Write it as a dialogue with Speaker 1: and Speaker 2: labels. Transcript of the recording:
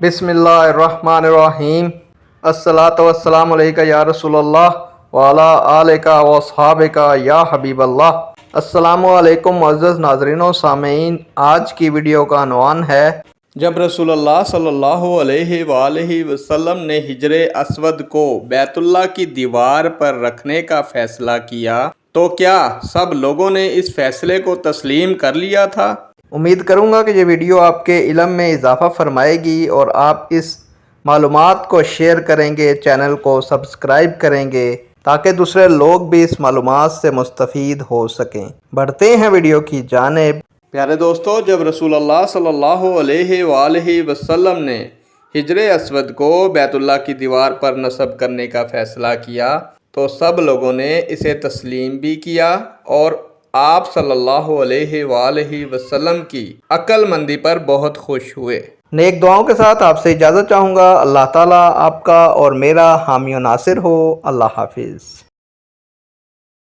Speaker 1: बिस्मिल्लाहिर्रहमानिर्रहीम। अस्सलातु वस्सलामु अलैका या रसूलल्लाह व अला आलिका व अस्हाबिका या हबीबल्लाह। अस्सलामु अलैकुम मुअज़्ज़ज़ नाज़रीन व सामीन। आज की वीडियो का अनवान है, जब रसूलुल्लाह सल्लल्लाहु अलैहि वसल्लम ने हिजरे अस्वद को बैतुल्लाह की दीवार पर रखने का फैसला किया तो क्या सब लोगों ने इस फैसले को तस्लीम कर लिया था? उम्मीद करूंगा कि ये वीडियो आपके इल्म में इजाफ़ा फरमाएगी और आप इस मालूमात को शेयर करेंगे, चैनल को सब्सक्राइब करेंगे ताकि दूसरे लोग भी इस मालूमात से मुस्तफ़ीद हो सकें। बढ़ते हैं वीडियो की जानिब। प्यारे दोस्तों, जब रसूलुल्लाह सल्लल्लाहु अलैहि वसल्लम ने हिजरे अस्वद को बैतुल्लाह की दीवार पर नस्ब करने का फ़ैसला किया तो सब लोगों ने इसे तस्लीम भी किया और आप सल्लल्लाहु अलैहि वसल्लम की अक्लमंदी पर बहुत खुश हुए। नेक दुआओं के साथ आपसे इजाज़त चाहूँगा। अल्लाह ताला आपका और मेरा हामी और नासिर हो। अल्लाह हाफिज़।